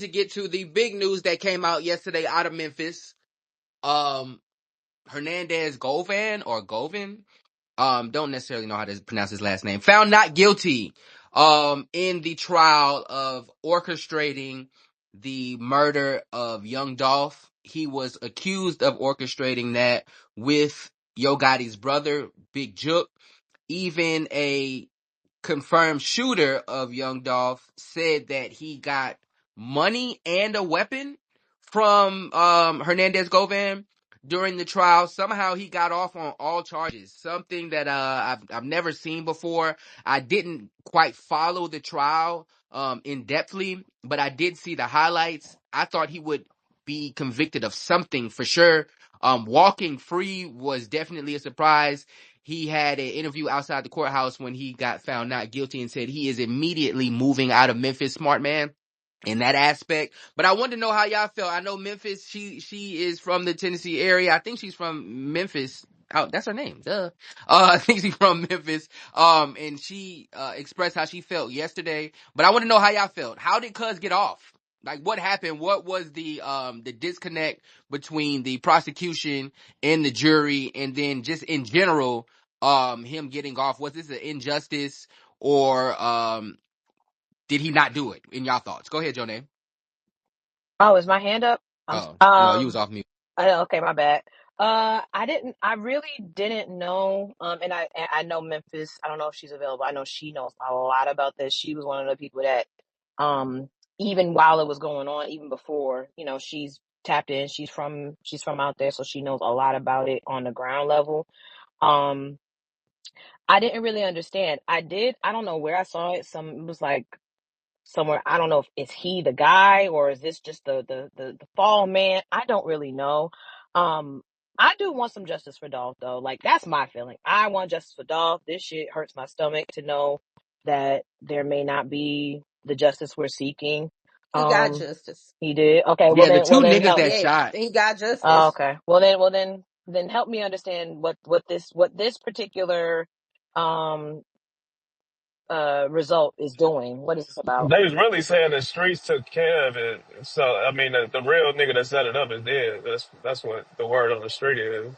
to get to the big news that came out yesterday out of Memphis. Um, Hernandez Govan or Govan, don't necessarily know how to pronounce his last name, found not guilty, in the trial of orchestrating the murder of Young Dolph. He was accused of orchestrating that with Yo Gotti's brother, Big Jook. Even a confirmed shooter of Young Dolph said that he got money and a weapon from Hernandez Govan during the trial. Somehow he got off on all charges, something that I've never seen before. I didn't quite follow the trial in depthly, but I did see the highlights. I thought he would be convicted of something for sure. Walking free was definitely a surprise. He had an interview outside the courthouse when he got found not guilty and said he is immediately moving out of Memphis, smart man, in that aspect. But I wanted to know how y'all felt. I know Memphis, she is from the Tennessee area. I think she's from Memphis. Oh, that's her name. Duh. I think she's from Memphis. And she expressed how she felt yesterday. But I want to know how y'all felt. How did Cuz get off? Like, what happened? What was the disconnect between the prosecution and the jury, and then just in general, him getting off? Was this an injustice, or did he not do it? In y'all thoughts, go ahead, Jonay. Oh, is my hand up? Oh no, you was off mute. Okay, my bad. I really didn't know. And I know Memphis. I don't know if she's available. I know she knows a lot about this. She was one of the people that, um, even while it was going on, even before, she's tapped in. She's from out there, so she knows a lot about it on the ground level. Um, I didn't really understand. I don't know where I saw it. It was like somewhere. I don't know if is he the guy or is this just the fall man. I don't really know. Um, I do want some justice for Dolph though. Like that's my feeling. I want justice for Dolph. This shit hurts my stomach to know that there may not be the justice we're seeking. He got Um, justice. he did. Okay, Yeah, the well two then niggas help. that Yeah, shot. he got Oh, justice. okay. Then help me understand what this particular um result is doing. What is this about? They was really saying the streets took care of it. So I mean, the real nigga that set it up is dead. That's what the word on the street is.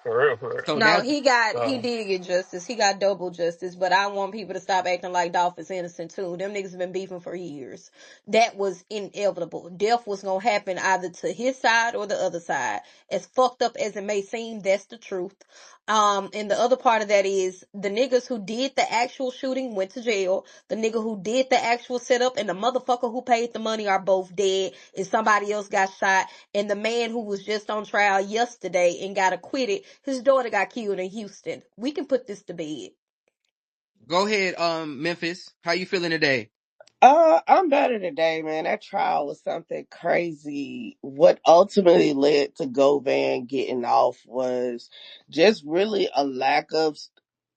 For real, for real. So No, now, he So did get justice. He got double justice, but I want people to stop acting like Dolph is innocent too. Them niggas have been beefing for years. That was inevitable. Death was gonna happen either to his side or the other side. As fucked up as it may seem, that's the truth. And the other part of that is the niggas who did the actual shooting went to jail. The nigga who did the actual setup and the motherfucker who paid the money are both dead. And somebody else got shot. And the man who was just on trial yesterday and got acquitted, his daughter got killed in Houston. We can put this to bed. go ahead, Memphis. How you feeling today? I'm better today, man. That trial was something crazy. What ultimately led to Govan getting off was just really a lack of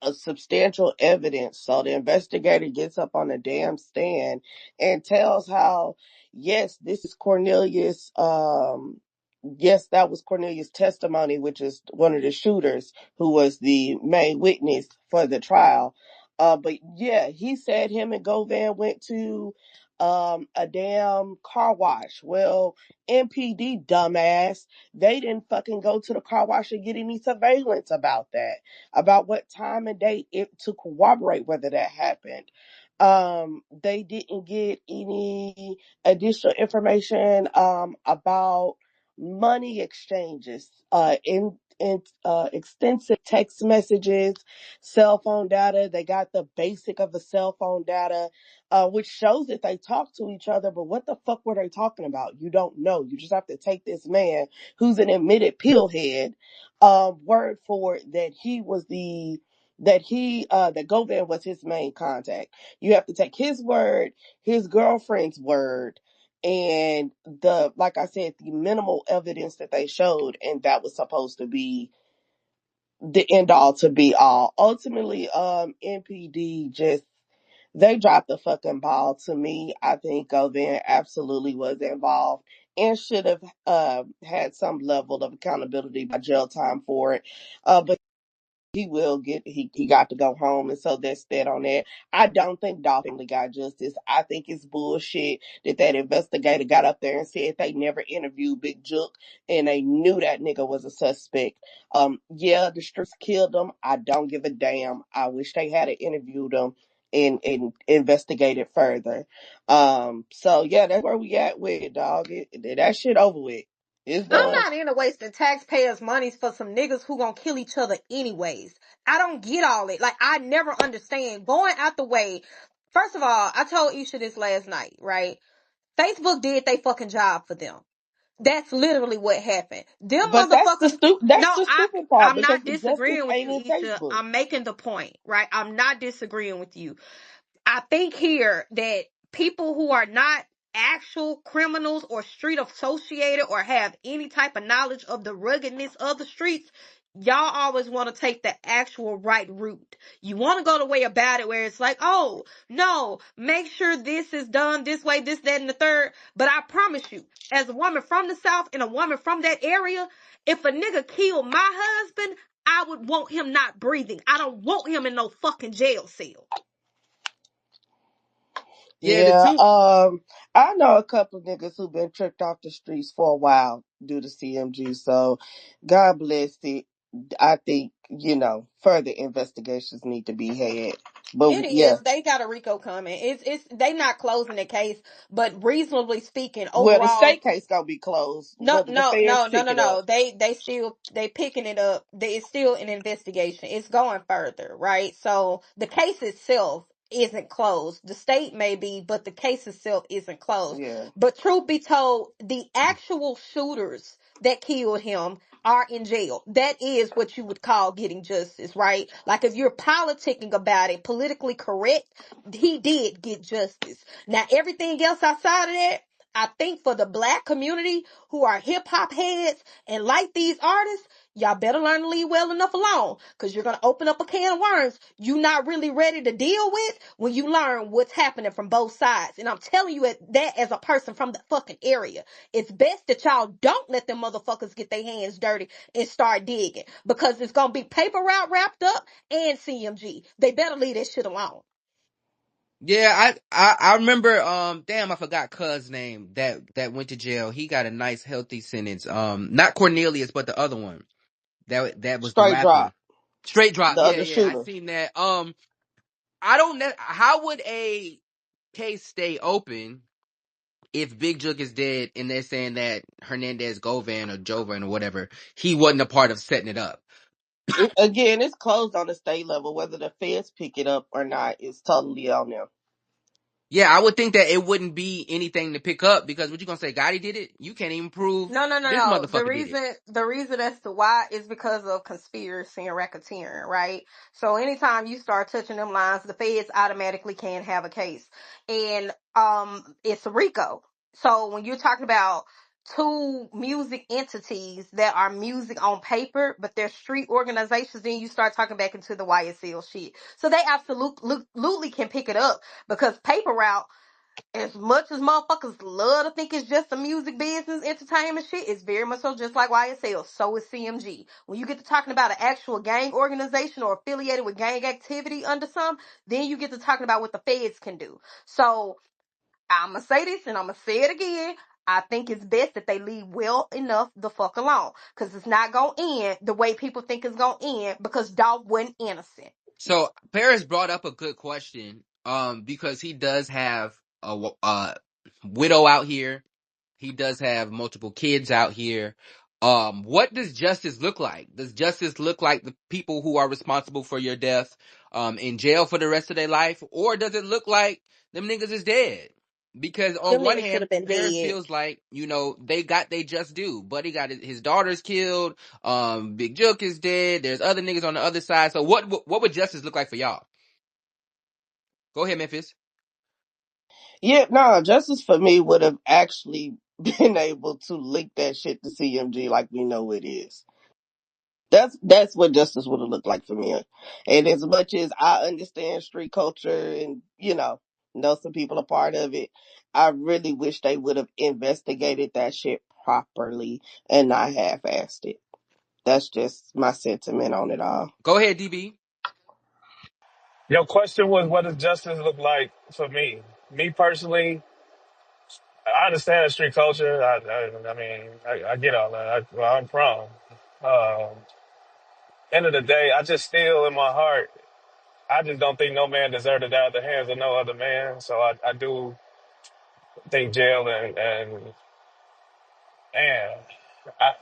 a substantial evidence. So the investigator gets up on the damn stand and tells how, yes, this is Cornelius. Yes, that was Cornelius' testimony, which is one of the shooters who was the main witness for the trial. But yeah, he said him and Govan went to a damn car wash. Well, MPD dumbass, they didn't fucking go to the car wash and get any surveillance about that, about what time and date it to corroborate whether that happened. They didn't get any additional information about money exchanges, extensive text messages, cell phone data. They got the basic of the cell phone data, which shows that they talk to each other. But what the fuck were they talking about? You don't know. You just have to take this man who's an admitted pillhead, word for it that he was that Govan was his main contact. You have to take his word, his girlfriend's word, and like I said, the minimal evidence that they showed, and that was supposed to be the end all to be all. Ultimately, NPD just they dropped the fucking ball to me. I think Govan absolutely was involved and should have had some level of accountability by jail time for it. But he will get he got to go home, and so that's that on that. I don't think Dolph family got justice. I think it's bullshit that investigator got up there and said they never interviewed Big Jook and they knew that nigga was a suspect. Yeah, the streets killed him. I don't give a damn. I wish they had interviewed him and investigated further. So yeah, that's where we at with it, dog. That shit over with. It's I'm done. not into wasting taxpayers' monies for some niggas who gonna kill each other anyways. I don't get all it. Like, I never understand going out the way. First of all, I told Isha this last night, right? Facebook did they fucking job for them. That's literally what happened. Them But that's the motherfuckers. that's No, the stupid part I'm because not the justice disagreeing with ain't you, in Isha. Facebook. I'm making the point, right? I'm not disagreeing with you. I think here that people who are not actual criminals or street associated or have any type of knowledge of the ruggedness of the streets, y'all always want to take the actual right route. You want to go the way about it where it's like, oh, no, make sure this is done this way, this, that, and the third. But I promise you, as a woman from the South and a woman from that area, if a nigga killed my husband, I would want him not breathing. I don't want him in no fucking jail cell. Yeah, the Yeah, two. I know a couple of niggas who been tricked off the streets for a while due to CMG. So, God bless it. I think further investigations need to be had. But It yeah, is. They got a Rico coming. It's they not closing the case, but reasonably speaking, well, the overall, state case gonna be closed, no, whether the no, feds no, no, pick no, it up. no. They still they picking it up. It's still an investigation. It's going further, right? So the case itself isn't closed. The state may be, but the case itself isn't closed. Yeah. But truth be told, the actual shooters that killed him are in jail. That is what you would call getting justice, right? Like if you're politicking about it, politically correct, he did get justice. Now everything else outside of that, I think for the black community who are hip hop heads and like these artists, y'all better learn to leave well enough alone because you're going to open up a can of worms you're not really ready to deal with when you learn what's happening from both sides. And I'm telling you that as a person from the fucking area. It's best that y'all don't let them motherfuckers get their hands dirty and start digging because it's going to be paper route wrapped up and CMG. They better leave that shit alone. Yeah, I remember. Damn, I forgot Cuz name that went to jail. He got a nice healthy sentence. Not Cornelius, but the other one that was the Straight rapper. drop. Straight drop. The Yeah, other yeah, I shooter. seen that. I don't know how would a case stay open if Big Jook is dead and they're saying that Hernandez Govan or Jovan or whatever, he wasn't a part of setting it up. Again, it's closed on the state level. Whether the feds pick it up or not is totally on them. Yeah, I would think that it wouldn't be anything to pick up because what you gonna say, Gotti did it? You can't even prove No, no, no, this no. The motherfucker did it. reason, the reason as to why is because of conspiracy and racketeering, right? So anytime you start touching them lines, the feds automatically can have a case, and it's a RICO. So when you're talking about two music entities that are music on paper, but they're street organizations, then you start talking back into the YSL shit. So they absolutely can pick it up because paper route, as much as motherfuckers love to think it's just a music business, entertainment shit, it's very much so just like YSL. So is CMG. When you get to talking about an actual gang organization or affiliated with gang activity under some, then you get to talking about what the feds can do. So I'm going to say this and I'm going to say it again. I think it's best that they leave well enough the fuck alone. Because it's not going to end the way people think it's going to end because Dolph wasn't innocent. So Paris brought up a good question, because he does have a widow out here. He does have multiple kids out here. What does justice look like? Does justice look like the people who are responsible for your death, in jail for the rest of their life? Or does it look like them niggas is dead? Because on Them one niggas should hand, have been Paris dead. feels like, they got they just due. Buddy got his daughters killed. Big Jook is dead. There's other niggas on the other side. So what would justice look like for y'all? Go ahead, Memphis. Yeah, no, justice for me would have actually been able to link that shit to CMG like we know it is. That's what justice would have looked like for me. And as much as I understand street culture and know some people are part of it, I really wish they would have investigated that shit properly and not half-assed it. That's just my sentiment on it all. Go ahead, DB. Your question was, what does justice look like for me? Me personally, I understand the street culture. I mean, I get all that. Where I'm from. End of the day, I just still in my heart, I just don't think no man deserved to die at the hands of no other man. So I do think jail and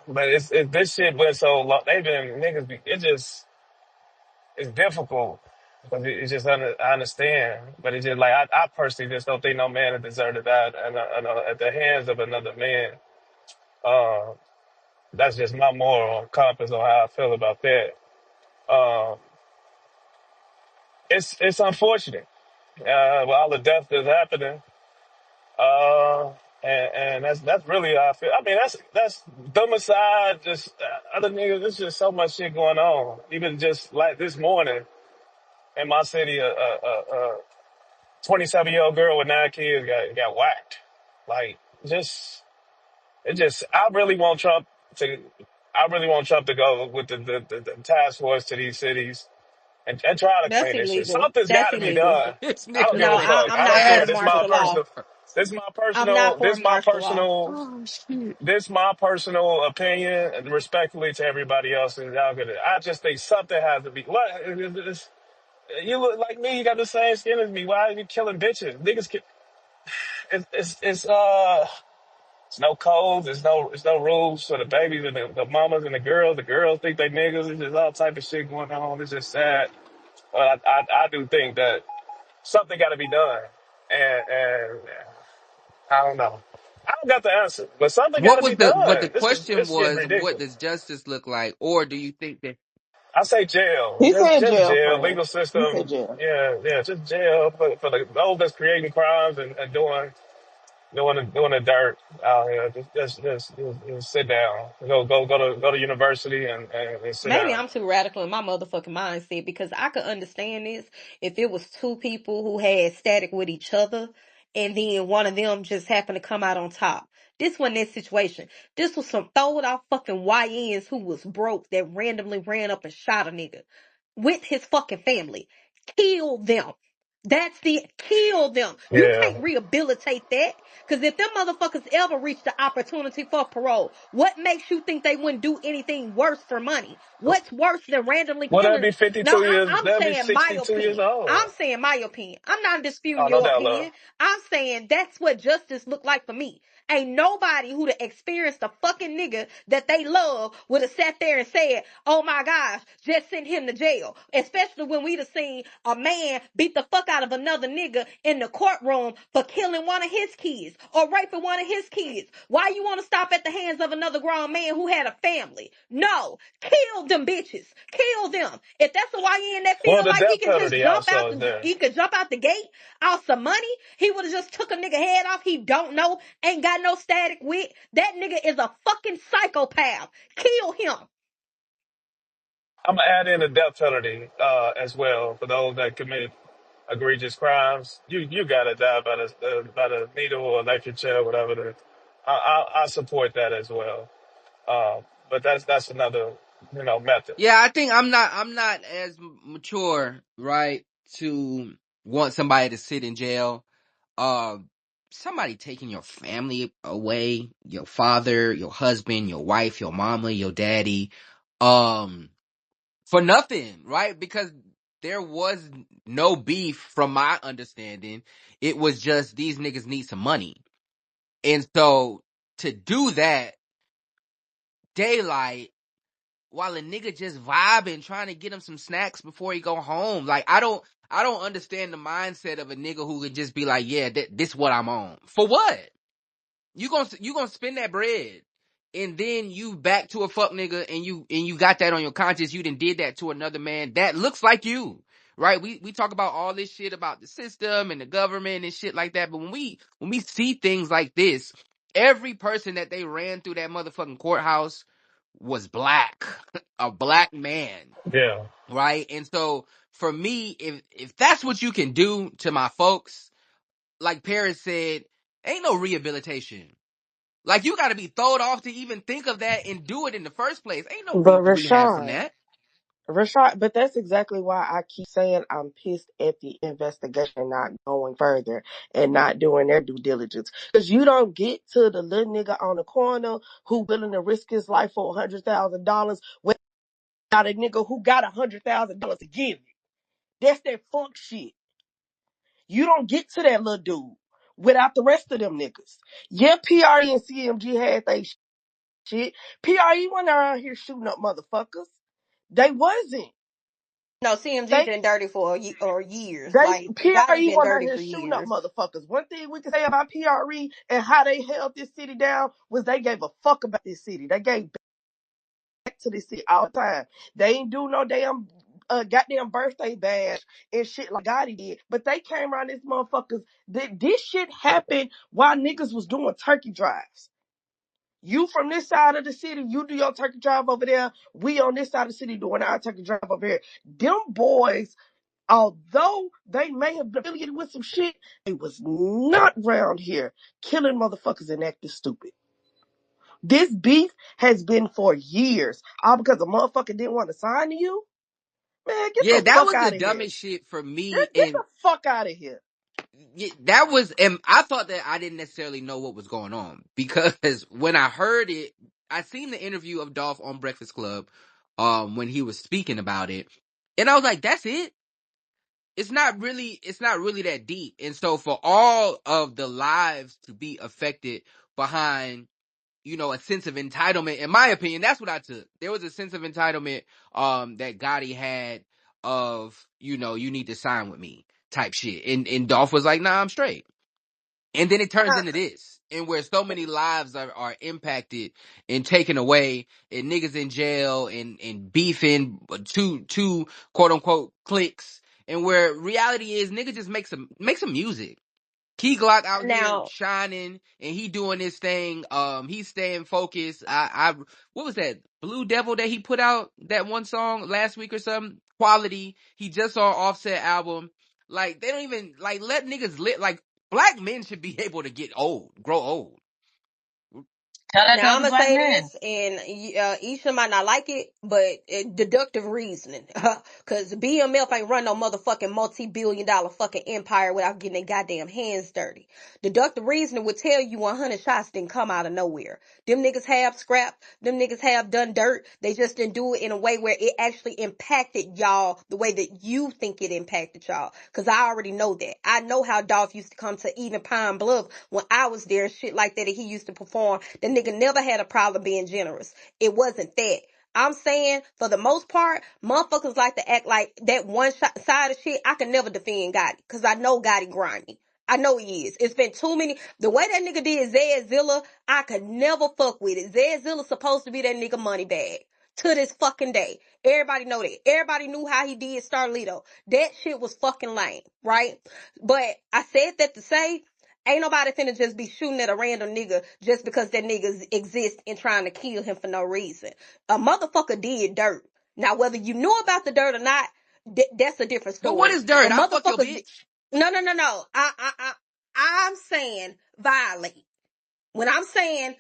but this shit went so long. They've been niggas. It just it's difficult. But it's just I understand, but it's just like I personally just don't think no man deserved to die at the hands of another man. Uh, that's just my moral compass on how I feel about that. Uh, it's unfortunate with all the death that's happening. Uh, and that's really how I feel. I mean, that's dumicide, just other niggas. There's just so much shit going on. Even just like this morning in my city, a 27-year-old girl with 9 kids got whacked. Like, just it just. To. I really want Trump to go with the task force to these cities and try to That's clean this shit. illegal. Something's That's got to be illegal. done. This I don't nigga give No, a said, fuck. I'm I don't not care. for As This my martial law. personal. This my I'm not personal. for This my martial law. personal. oh shit. This my personal opinion, and respectfully to everybody else. And y'all gonna. I just think something has to be. What? You look like me. You got the same skin as me. Why are you killing bitches? Niggas. It's no codes. It's no rules for the babies and the mamas and the girls. The girls think they niggas. It's just all type of shit going on. It's just sad. But I do think that something got to be done, and I don't know. I don't got the answer, but something got What to was be what the done. question This getting was, what ridiculous. does justice look like? Or do you think that I say jail, he said just jail, jail, friend. legal He said system. jail. Yeah, just jail for those that's creating crimes and doing the dirt out here. Just sit down. Go to university and sit Maybe down. I'm too radical in my motherfucking mindset because I could understand this if it was two people who had static with each other and then one of them just happened to come out on top. This wasn't that situation. This was some throwed off fucking YNs who was broke that randomly ran up and shot a nigga with his fucking family. Kill them. Kill them. You Yeah. can't rehabilitate that. Cause if them motherfuckers ever reach the opportunity for parole, what makes you think they wouldn't do anything worse for money? What's worse than randomly Well, that'd killing? be No, 52 years. I'm That'd be saying my 62 years opinion. old. I'm saying my opinion. I'm not disputing Oh, no your doubt, love. opinion. I'm saying that's what justice looked like for me. Ain't nobody who'd have experienced a fucking nigga that they love would have sat there and said, oh my gosh, just send him to jail. Especially when we'd have seen a man beat the fuck out of another nigga in the courtroom for killing one of his kids or raping one of his kids. Why you want to stop at the hands of another grown man who had a family? No, kill them bitches. Kill them. If that's a YN that Well, feel the like he death can just penalty jump also out is there. he could jump out the gate off some money, he would have just took a nigga head off he don't know, ain't got no static with. That nigga is a fucking psychopath. Kill him. I'm gonna add in the death penalty as well for those that commit egregious crimes. You gotta die by the needle or electric chair, whatever. I support that as well. But that's another method. yeah, I think I'm not as mature, right, to want somebody to sit in jail. Uh, somebody taking your family away, your father, your husband, your wife, your mama, your daddy, um, for nothing, right? Because there was no beef from my understanding. It was just these niggas need some money. And so to do that, daylight, while a nigga just vibing, trying to get him some snacks before he go home. Like, I don't understand the mindset of a nigga who could just be like, yeah, this what I'm on. For what? You gonna spend that bread, and then you back to a fuck nigga, and you got that on your conscience. You done did that to another man that looks like you, right? We talk about all this shit about the system and the government and shit like that, but when we see things like this, every person that they ran through that motherfucking courthouse was black, a black man, Yeah. right? And so for me, if that's what you can do to my folks, like Paris said, ain't no rehabilitation. Like, you gotta be throwed off to even think of that and do it in the first place. Ain't no But rehab from that. Rashad, but that's exactly why I keep saying I'm pissed at the investigation not going further and not doing their due diligence. Because you don't get to the little nigga on the corner who willing to risk his life for $100,000 without a nigga who got $100,000 to give it. That's that fuck shit. You don't get to that little dude without the rest of them niggas. Yeah, PRE and CMG had they shit. PRE wasn't around here shooting up motherfuckers. They wasn't. No, CMG They been dirty for or years. They Like Gotti PRE been wasn't out dirty here for shooting up years. motherfuckers. One thing we can say about PRE and how they held this city down was they gave a fuck about this city. They gave back to this city all the time. They ain't do no damn goddamn birthday bash and shit like Gotti did. But they came around this motherfuckers. This shit happened while niggas was doing turkey drives. You from this side of the city, you do your turkey drive over there. We on this side of the city doing our turkey drive over here. Them boys, although they may have been affiliated with some shit, they was not round here killing motherfuckers and acting stupid. This beef has been for years. All because a motherfucker didn't want to sign to you? Man, get Yeah, the that fuck was the out of here. dumbest shit for me. Get And the fuck out of here. that was, and I thought that I didn't necessarily know what was going on, because when I heard it, I seen the interview of Dolph on Breakfast Club, when he was speaking about it, and I was like, that's it. It's not really that deep. And so for all of the lives to be affected behind, a sense of entitlement, in my opinion, that's what I took. There was a sense of entitlement that Gotti had of, you need to sign with me type shit. And Dolph was like, nah, I'm straight. And then it turns into this, and where so many lives are impacted and taken away, and niggas in jail and beefing two quote unquote cliques, and where reality is niggas just make some music. Key Glock out here Now, shining, and he doing this thing. He's staying focused. What was that Blue Devil that he put out, that one song last week or something? Quality. He just saw Offset album. Like, they don't even like let niggas lit. Like, black men should be able to grow old. Tell that to Now I'm other gonna black say men. this, and Isha might not like it, but deductive reasoning, because BMF ain't run no motherfucking multi-billion-dollar fucking empire without getting their goddamn hands dirty. Deductive reasoning would tell you 100 shots didn't come out of nowhere. Them niggas have scrapped. Them niggas have done dirt. They just didn't do it in a way where it actually impacted y'all the way that you think it impacted y'all. Because I already know that. I know how Dolph used to come to even Pine Bluff when I was there and shit like that, and he used to perform. The nigga never had a problem being generous. It wasn't that. I'm saying, for the most part, motherfuckers like to act like that one side of shit. I can never defend Gotti, because I know Gotti grimy. I know he is. It's been too many. The way that nigga did Zedzilla, I could never fuck with it. Zedzilla's supposed to be that nigga money bag. To this fucking day. Everybody know that. Everybody knew how he did Starlito. That shit was fucking lame, right? But I said that to say, ain't nobody finna just be shooting at a random nigga just because that nigga exists and trying to kill him for no reason. A motherfucker did dirt. Now, whether you knew about the dirt or not, that's a different But what story. is dirt? But I fuck your motherfuckers, bitch. no. I'm saying violate. When I'm saying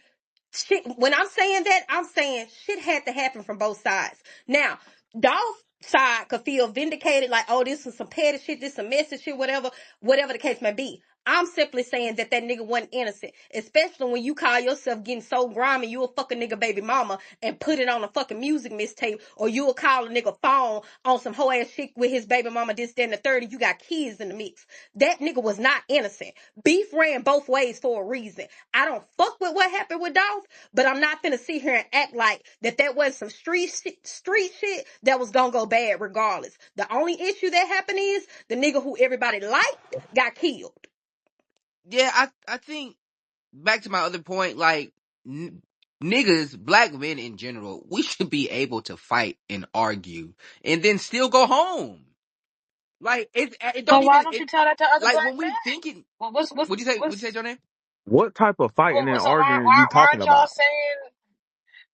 shit, when I'm saying that, I'm saying shit had to happen from both sides. Now, Dolph's side could feel vindicated, like, oh, this is some petty shit, this some messy shit, whatever the case may be. I'm simply saying that nigga wasn't innocent, especially when you call yourself getting so grimy, you a fucking nigga baby mama and put it on a fucking music mixtape, or you will call a nigga phone on some hoe ass shit with his baby mama, this, that, and the third, and you got kids in the mix. That nigga was not innocent. Beef ran both ways for a reason. I don't fuck with what happened with Dolph, but I'm not finna sit here and act like that wasn't some street shit that was gonna go bad regardless. The only issue that happened is the nigga who everybody liked got killed. Yeah, I think, back to my other point, like, niggas, black men in general, we should be able to fight and argue and then still go home. Like, it don't Well, why even, don't you tell that to other like, black when we men? thinking, Well, what'd you say, Johnny? What type of fighting and so arguing you talking aren't y'all about? saying?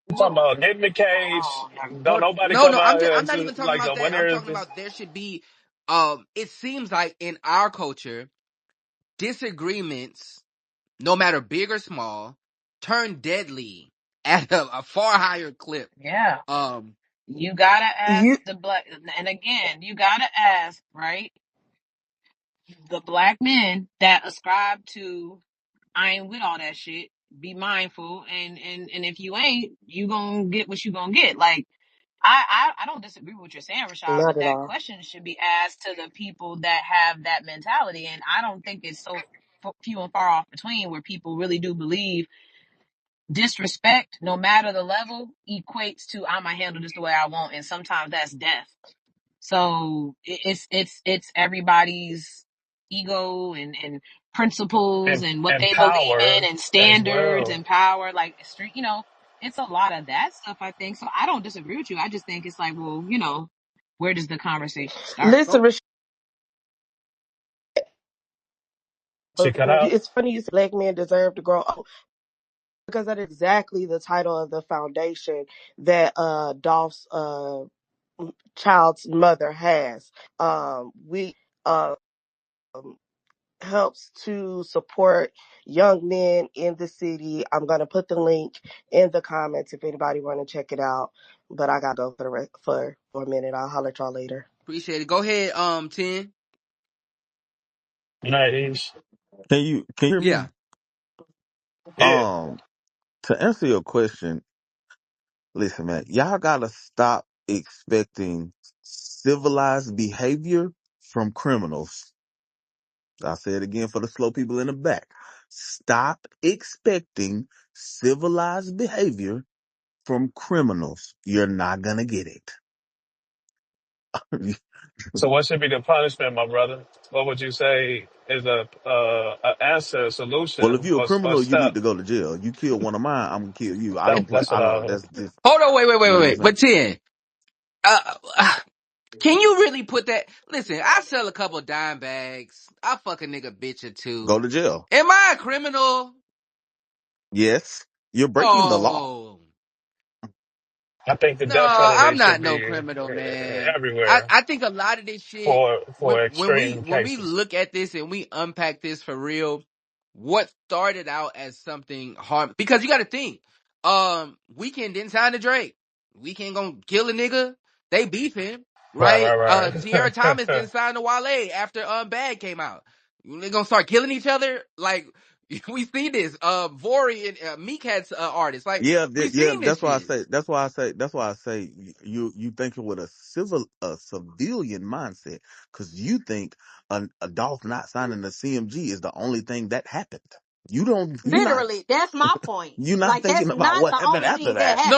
I'm talking Well, about get in the cage. oh, never. Don't No, nobody no, come no. out here I'm and not even just talking like the about that. I'm winners. talking about there should be. It seems like in our culture, disagreements, no matter big or small, turn deadly at a far higher clip. Yeah. Um, You gotta ask You the black, and again, you gotta ask, right? The black men that ascribe to, I ain't with all that shit. Be mindful, and if you ain't, you gonna get what you gonna get. Like, I don't disagree with what you're saying, Rashad, not but at that all. question should be asked to the people that have that mentality, and I don't think it's so few and far off between where people really do believe disrespect, no matter the level, equates to I'ma handle this the way I want, and sometimes that's death. So it's everybody's ego and principles and what and they believe power in and as standards well. and power, like street, it's a lot of that stuff, I think. So I don't disagree with you. I just think it's like, well, where does the conversation start? Listen, Rashad, She cut out. it's funny you say black men deserve to grow up because that's exactly the title of the foundation that Dolph's child's mother has. We um helps to support young men in the city. I'm gonna put the link in the comments if anybody want to check it out. But I gotta go for a minute. I'll holler at y'all later. appreciate it. Go ahead, 10. Nice. Can you hear Yeah. me? Yeah. To answer your question, listen, man, y'all gotta stop expecting civilized behavior from criminals. I'll say it again for the slow people in the back. Stop expecting civilized behavior from criminals. You're not gonna get it. So what should be the punishment, my brother? What would you say is a answer, a Well, if solution, you're a or a criminal, you need step? to go to jail. You kill one of mine, I'm gonna kill you. I don't play. That's I what don't. I. That's just, Hold on, you know what I'm wait. saying. But 10, uh, uh, can you really put that? Listen, I sell a couple dime bags. I fuck a nigga bitch or Go two. to jail. Am I a criminal? Yes, you're breaking the law. Oh. I think the No, death penalty I'm should not no be criminal, man. I, everywhere I think a lot of this shit, for extreme when we cases. look at this and we unpack this for real, what started out as something harm, because you got to think, Weekend didn't sign to Drake. Weekend gonna kill a nigga. They beefing, Right, right? right, Sierra Thomas right. didn't sign to Wale after Bad came out. They gonna start killing each other like. We see this, Vori and Meek had artists like Yeah, we yeah. seen this That's why I shit. say. That's why I say. That's why I say you thinking with a civilian mindset because you think a Dolph not signing the CMG is the only thing that happened. You don't. Literally, that's my point. You're not Like, that's thinking about not what the happened only after thing that that. No, happened.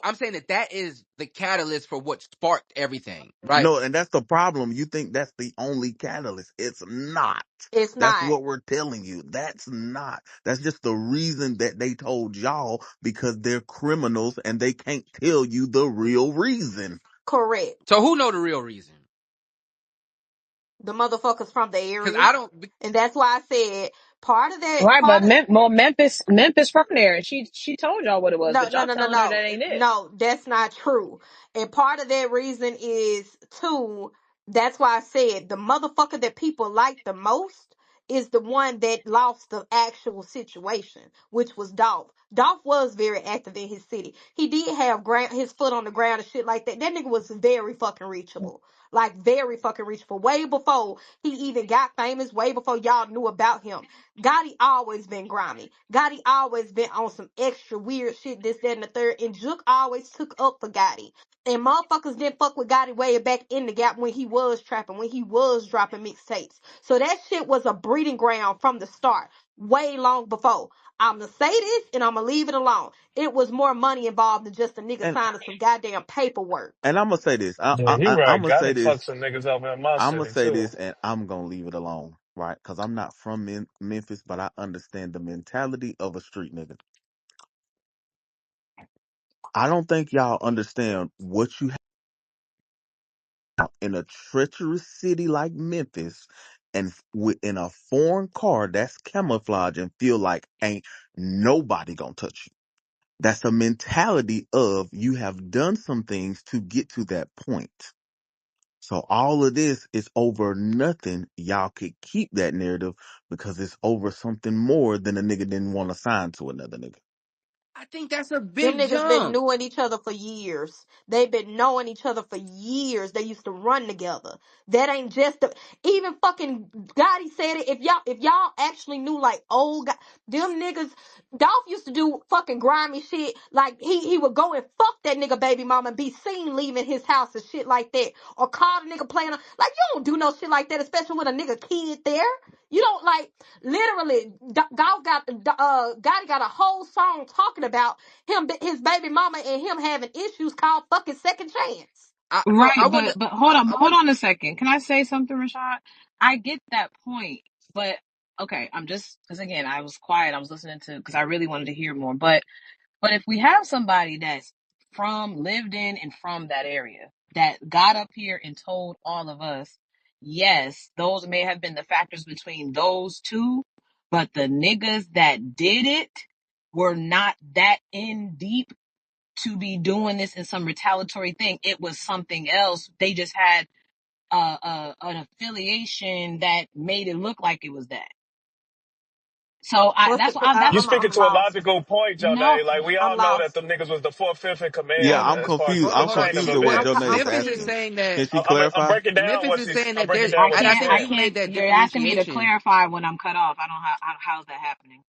I'm saying that that is the catalyst for what sparked everything, right? No, and that's the problem. You think that's the only catalyst. It's not. It's That's not what we're telling you. That's not. That's just the reason that they told y'all because they're criminals and they can't tell you the real reason. correct. So who know the real reason? The motherfuckers from the Because area. I don't. And that's why I said Right, but part of Memphis from there. She told y'all what it was, no, but no, y'all no, no, telling her no, that ain't it. no, that's not true. And part of that reason is too, that's why I said the motherfucker that people like the most is the one that lost the actual situation, which was Dolph. Dolph was very active in his city. He did have his foot on the ground and shit like that. That nigga was very fucking reachable. Like, very fucking reachable. Way before he even got famous, way before y'all knew about him. Gotti always been grimy. Gotti always been on some extra weird shit, this, that, and the third. And Jook always took up for Gotti. And motherfuckers didn't fuck with Gotti way back in the gap when he was trapping, when he was dropping mixtapes. So that shit was a breeding ground from the start, way long before. I'ma say this and I'ma leave it alone. It was more money involved than just a nigga And signing some goddamn paperwork. I'm gonna say this. Yeah, you I'm right. gonna say Gotta this. fuck some niggas over in my I'm gonna city say too. this, and I'm gonna leave it alone, right? Because I'm not from Memphis, but I understand the mentality of a street nigga. I don't think y'all understand what you have in a treacherous city like Memphis, and in a foreign car that's camouflage and feel like ain't nobody gonna touch you. That's a mentality of you have done some things to get to that point. So all of this is over nothing. Y'all could keep that narrative because it's over something more than a nigga didn't want to sign to another nigga. I think that's a Them big niggas been jump. knowing each other for years. They've been knowing each other for years. They used to run together. That ain't just even fucking Gotti said it. If y'all actually knew like old them niggas, Dolph used to do fucking grimy shit. Like he would go and fuck that nigga baby mama and be seen leaving his house and shit like that. Or call the nigga playing like you don't do no shit like that, especially with a nigga kid there. You don't like literally. Dolph Gotti got a whole song talking about him, his baby mama, and him having issues called fucking second chance. So Right, I want to. but I hold want. on a second. Can I say something, Rashad? I get that point, but okay, I'm just because again I was quiet. I was listening to because I really wanted to hear more. But if we have somebody that's lived in and from that area that got up here and told all of us, yes, those may have been the factors between those two, but the niggas that did it were not that in deep to be doing this in some retaliatory thing. It was something else. They just had an affiliation that made it look like it was that. So What's the? You that's speaking I'm to a lost. logical point, no. Janae. Like we I'm all know that lost. them niggas was the fourth, fifth in Yeah, command I'm as far as confused. the I'm Hold on. chain of confused at what events. Jonae is I'm Memphis is asking. saying confused. that. Can she I'm clarify? breaking down Memphis what is saying I'm that breaking there's, down what and she I think I you said. made can't. that You're asking me to differentiation. clarify when I'm cut off. I don't how's that happening?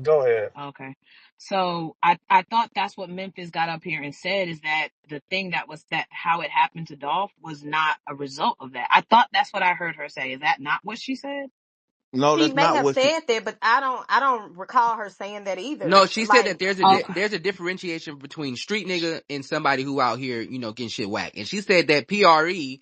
Go ahead. Okay. So I thought that's what Memphis got up here and said is that the thing that was that how it happened to Dolph was not a result of that. I thought that's what I heard her say. Is that not what she said? No, She that's may not have what she. said that, but I don't recall her saying that No, either. she said that Like, there's Oh, there's a differentiation between street nigga and somebody who out here, getting shit whacked. And she said that PRE,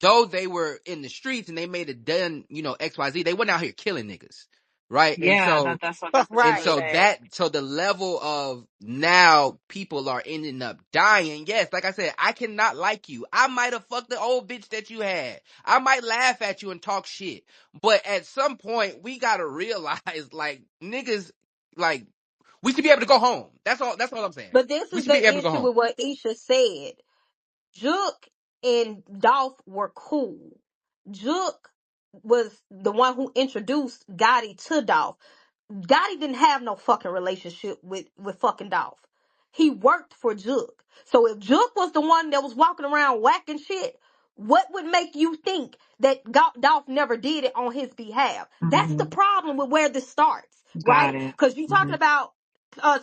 though they were in the streets and they made it done, XYZ, they went out here killing niggas. Right? And yeah, so that's what she and was right. so saying. so the level of now people are ending up dying. Yes, like I said, I cannot like you. I might have fucked the old bitch that you had. I might laugh at you and talk shit. But at some point, we gotta realize, like, niggas, like, we should be able to go home. That's all I'm saying. But this We is should be the able to go issue home. with what Isha said. Jook and Dolph were cool. Jook was the one who introduced Gotti to Dolph. Gotti didn't have no fucking relationship with fucking Dolph. He worked for Jook. So if Jook was the one that was walking around whacking shit, what would make you think that Dolph never did it on his behalf? That's the Hmm. problem with where this starts, Got right? it. Because you talking Hmm. about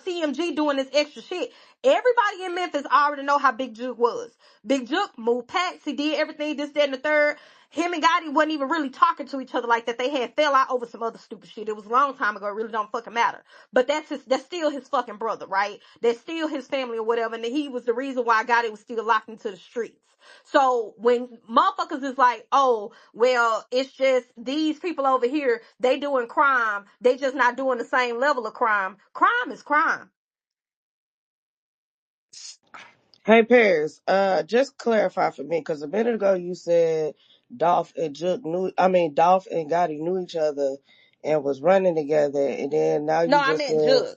CMG doing this extra shit. Everybody in Memphis already know how Big Jook was. Big Jook moved packs. He did everything, this, that, and the third. Him and Gotti wasn't even really talking to each other like that. They had fell out over some other stupid shit. It was a long time ago. It really don't fucking matter. But that's still his fucking brother, right? That's still his family or whatever. And he was the reason why Gotti was still locked into the streets. So when motherfuckers is like, oh, well, it's just these people over here, they doing crime. They just not doing the same level of crime. Crime is crime. Hey Paris, just clarify for me because a minute ago you said Dolph and Gotti knew each other and was running together, and then now No, you I just meant said, Jug.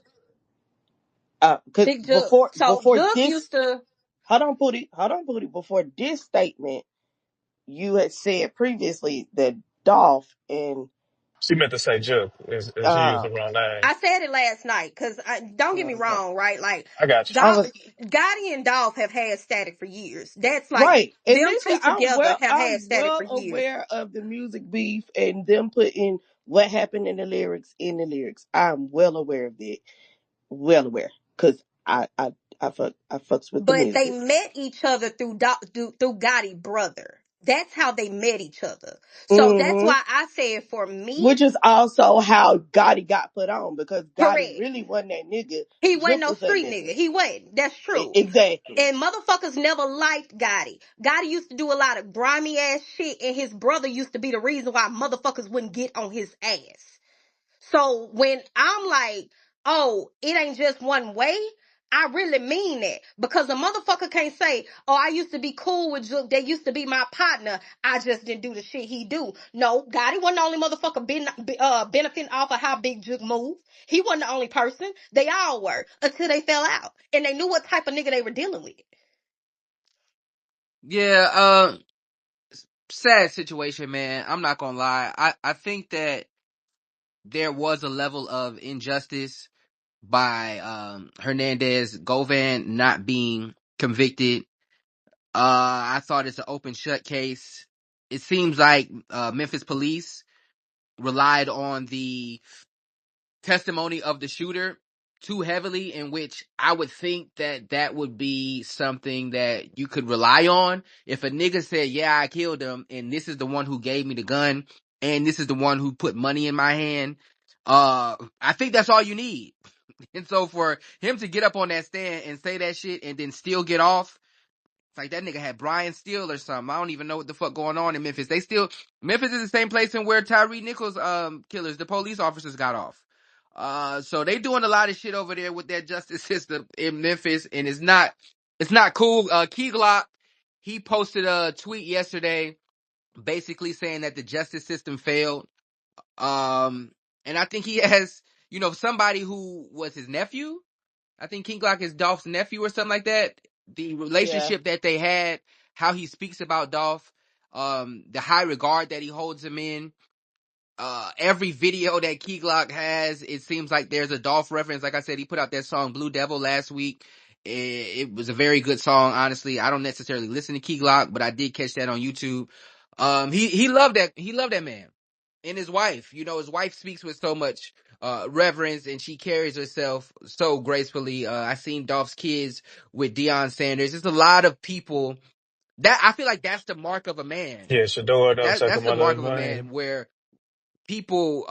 cause Big Jug. So before Jug this, used to hold on, Pootie, before this statement, you had said previously that Dolph and She meant to say Jook. Is she used uh, the wrong name? I said it last night because don't get me uh wrong, right? Like, I got you. I Dolph, was Gotti and Dolph have had static for years. That's like right, and them listen, two together have had I'm static for well years. aware of the music beef and them putting what happened in the lyrics. I'm well aware of it, well aware, cause I fucks with the But they music. met each other through Gotti brother. That's how they met each other. So that's Hmm. why I said for me, Which is also how Gotti got put on because Gotti correct. really wasn't that nigga. He wasn't Jook no was that street nigga. nigga. He wasn't. That's true. Exactly. And motherfuckers never liked Gotti. Gotti used to do a lot of grimy ass shit, and his brother used to be the reason why motherfuckers wouldn't get on his ass. So when I'm like, oh, it ain't just one way, I really mean that. Because a motherfucker can't say, oh, I used to be cool with Jook. They used to be my partner. I just didn't do the shit he do. No, Gotti wasn't the only motherfucker benefiting off of how Big Jook moved. He wasn't the only person. They all were until they fell out. And they knew what type of nigga they were dealing with. Yeah, sad situation, man. I'm not gonna lie. I think that there was a level of injustice by Hernandez Govan not being convicted. I thought it's an open shut case. It seems like Memphis police relied on the testimony of the shooter too heavily, in which I would think that that would be something that you could rely on. If a nigga said, yeah, I killed him, and this is the one who gave me the gun, and this is the one who put money in my hand, I think that's all you need. And so for him to get up on that stand and say that shit and then still get off, it's like that nigga had Brian Steele or something. I don't even know what the fuck going on in Memphis. Memphis is the same place in where Tyree Nichols killers, the police officers, got off. So they doing a lot of shit over there with their justice system in Memphis, and it's not cool. Key Glock, he posted a tweet yesterday basically saying that the justice system failed. And I think he has, somebody who was his nephew. I think King Glock is Dolph's nephew or something like that. The Yeah. relationship that they had, how he speaks about Dolph, the high regard that he holds him in. Every video that Key Glock has, it seems like there's a Dolph reference. Like I said, he put out that song Blue Devil last week. It was a very good song, honestly. I don't necessarily listen to Key Glock, but I did catch that on YouTube. He loved that. He loved that man and his wife. His wife speaks with so much reverence, and she carries herself so gracefully. I seen Dolph's kids with Deion Sanders. There's a lot of people that I feel like that's the mark of a man. Yeah, Shador don't take That's him the under mark his of a wing. man where people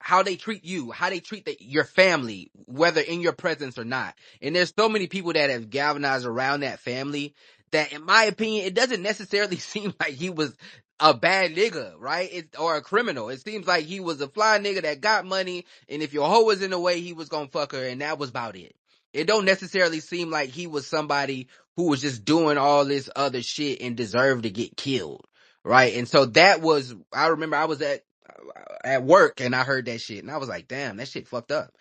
how they treat you, how they treat your family, whether in your presence or not. And there's so many people that have galvanized around that family that, in my opinion, it doesn't necessarily seem like he was a bad nigga, right? Or a criminal. It seems like he was a fly nigga that got money, and if your hoe was in the way, he was gonna fuck her, and that was about it. It don't necessarily seem like he was somebody who was just doing all this other shit and deserved to get killed, right? And so I remember I was at work and I heard that shit and I was like, damn, that shit fucked up.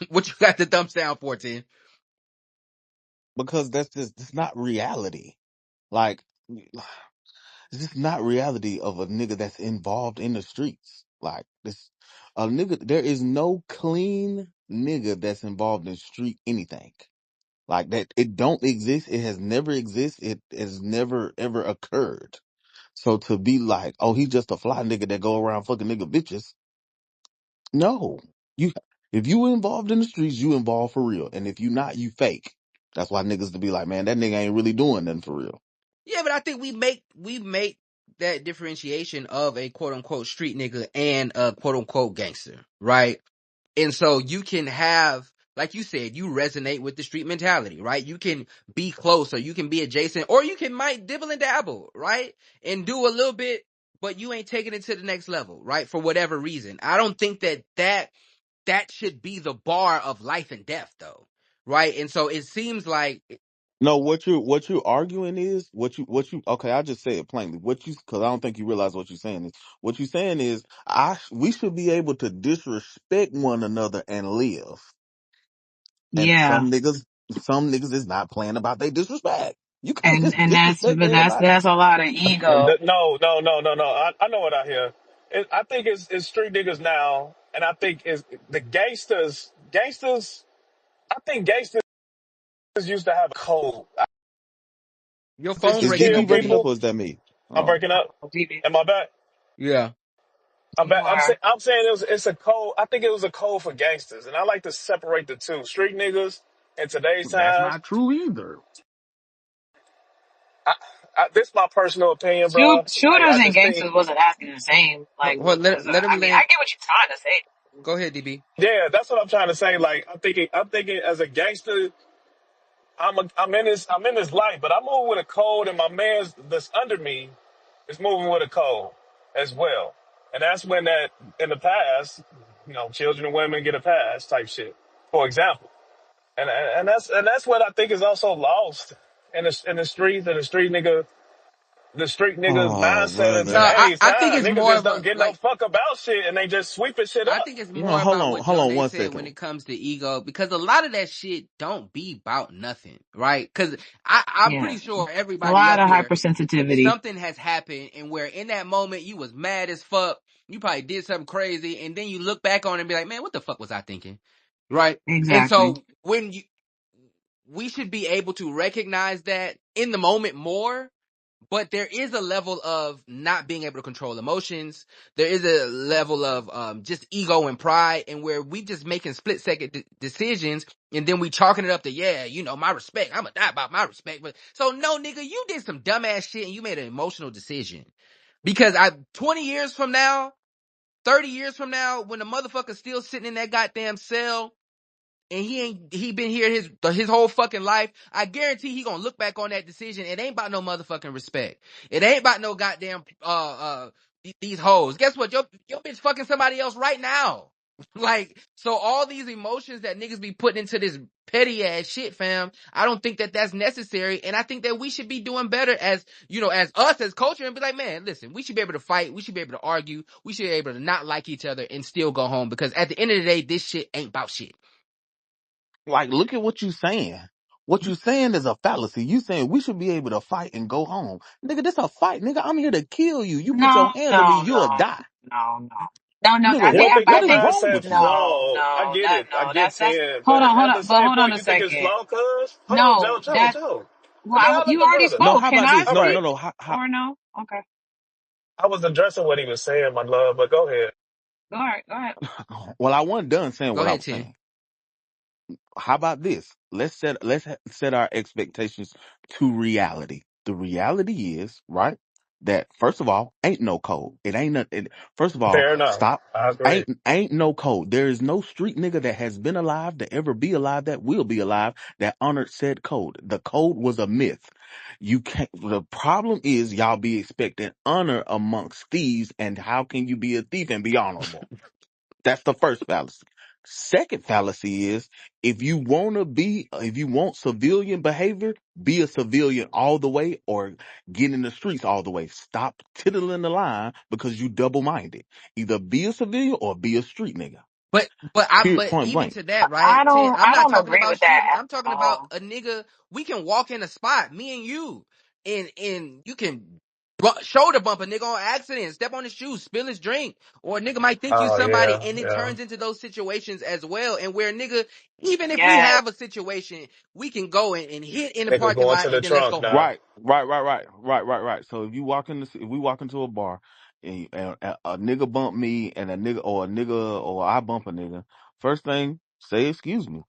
What you got the thumbs down for, 10? Because that's not reality. Like, it's just not reality of a nigga that's involved in the streets. Like, this, a nigga, there is no clean nigga that's involved in street anything. Like that, it don't exist. It has never existed. It has never ever occurred. So to be like, oh, he's just a fly nigga that go around fucking nigga bitches. No, you, if you involved in the streets, you involved for real. And if you not, you fake. That's why niggas to be like, man, that nigga ain't really doing nothing for real. Yeah, but I think we make that differentiation of a quote unquote street nigga and a quote unquote gangster, right? And so you can have, like you said, you resonate with the street mentality, right? You can be close or you can be adjacent or you can might dibble and dabble, right? And do a little bit, but you ain't taking it to the next level, right? For whatever reason. I don't think that should be the bar of life and death though. Right. And so it seems like, No, what you're arguing is what you okay, I'll just say it plainly. Cause I don't think you realize what you're saying is what you're saying is we should be able to disrespect one another and live. And Yeah. some niggas is not playing about they disrespect. You can't And just and that's disrespect but that's everybody. that's a lot of ego. No, no, no, no, no. I know what I hear. I think it's street niggas now, and I think it's the gangsters. Gangsters. I think gangsters used to have a code. your Just phone to Is breaking kill up, DB breaking up DB. people. or is that me? I'm Oh. breaking up. Oh, DB, Am I back? Yeah. I'm you back. are. I'm saying it's a code. I think it was a code for gangsters, and I like to separate the two. Street niggas in today's That's times. not true either. I, this is my personal opinion, bro. Like Shooters I and just think, gangsters wasn't asking the same. Like, Hold, because let I him mean, I land. get what you're trying to say. Go ahead, DB. yeah, that's what I'm trying to say. Like I'm thinking as a gangster, I'm in this life, but I move with a code, and my man's that's under me is moving with a code as well. And that's when that in the past, children and women get a pass type shit, for example. And that's what I think is also lost in the streets and the street nigga. the street niggas Oh, mindset into, No, brother. hey, I think fam, it's niggas more just of don't a get no like. fuck about shit and they just sweeping shit I up. think it's No, more about what hold Joe on Day one said when second. it comes to ego, because a lot of that shit don't be about nothing, right? Because I'm Yeah. pretty sure A everybody lot up of here, hypersensitivity. something has happened, and where in that moment you was mad as fuck, you probably did something crazy, and then you look back on it and be like, man, what the fuck was I thinking, right? And Exactly. so we should be able to recognize that in the moment more. But there is a level of not being able to control emotions. There is a level of just ego and pride, and where we just making split second decisions, and then we chalking it up to, yeah, you know, my respect. I'm gonna die about my respect. But so no, nigga, you did some dumbass shit and you made an emotional decision. Because 20 years from now, 30 years from now, when the motherfucker's still sitting in that goddamn cell, and he been here his whole fucking life, I guarantee he gonna look back on that decision. It ain't about no motherfucking respect. It ain't about no goddamn these hoes. Guess what? Your bitch fucking somebody else right now. Like, so all these emotions that niggas be putting into this petty ass shit, fam, I don't think that that's necessary. And I think that we should be doing better as, you know, as us, as culture, and be like, man, listen, we should be able to fight. We should be able to argue. We should be able to not like each other and still go home, because at the end of the day, this shit ain't about shit. Like, look at what you saying. What you saying is a fallacy. You saying we should be able to fight and go home. Nigga, this a fight. Nigga, I'm here to kill you. You put No, your hands on me, no, you'll no, die. no, no. No, no, Nigga, You don't think what I that is think, wrong mindset with you? no, flawed? I no, get that, it. I no, get that's, 10. hold But on, at the but same hold on point, a you think it's second. flawed, cuz? Hold on, No, Joe, that's, Joe. well, Let me holler at you the already brother. No, spoke. how Can about I this? All No, right. no, speak no. or no? Okay, I was addressing what he was saying, my love, but go ahead. go ahead. Well, I wasn't done saying Go what I ahead, was Tim. saying. How about this? Set our expectations to reality. The reality is, right, that first of all, ain't no code. It ain't first of all, Fair enough. stop. I agree. Ain't no code. There is no street nigga that has been alive, to ever be alive, that will be alive, that honored said code. The code was a myth. You can't. The problem is y'all be expecting honor amongst thieves, and how can you be a thief and be honorable? That's the first fallacy. Second fallacy is, if you want civilian behavior, be a civilian all the way, or get in the streets all the way. Stop tittling the line because you double minded. Either be a civilian or be a street nigga. Period, But point even blank. to that, right? Tim, I'm I not don't talking agree about with that street. at I'm talking about all. a nigga. We can walk in a spot, me and you, and you can shoulder bump a nigga on accident, step on his shoes, spill his drink, or a nigga might think you Oh, somebody, yeah, and it yeah. turns into those situations as well. And where nigga, even if we Yes. have a situation, we can go and hit in the Nigga parking going lot, to the and then let's trunk go home. now. Right. So if we walk into a bar, and a nigga bump me, and I bump a nigga, first thing, say excuse me.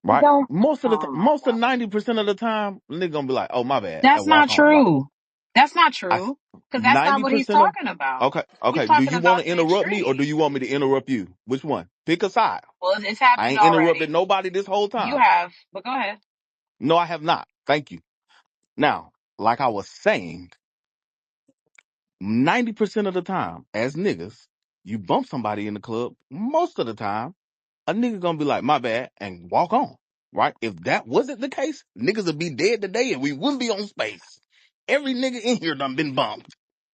Right? Don't, oh my Most of God. 90% of the time, nigga gonna be like, "Oh, my bad," That's and walk not home. Right? true. That's not true. Because that's not what he's 90% of talking about. okay, He's okay. Do talking you want about to the interrupt me, or do extreme. you want me to interrupt you? Which one? Pick a side. Well, it's I happened ain't interrupted already. nobody this whole You time. have, but go ahead. No, I have not. Thank you. Now, like I was saying, 90% of the time, as niggas, you bump somebody in the club. Most of the time, a nigga gonna be like, "My bad," and walk on. Right? If that wasn't the case, niggas would be dead today and we wouldn't be on space. Every nigga in here done been bumped.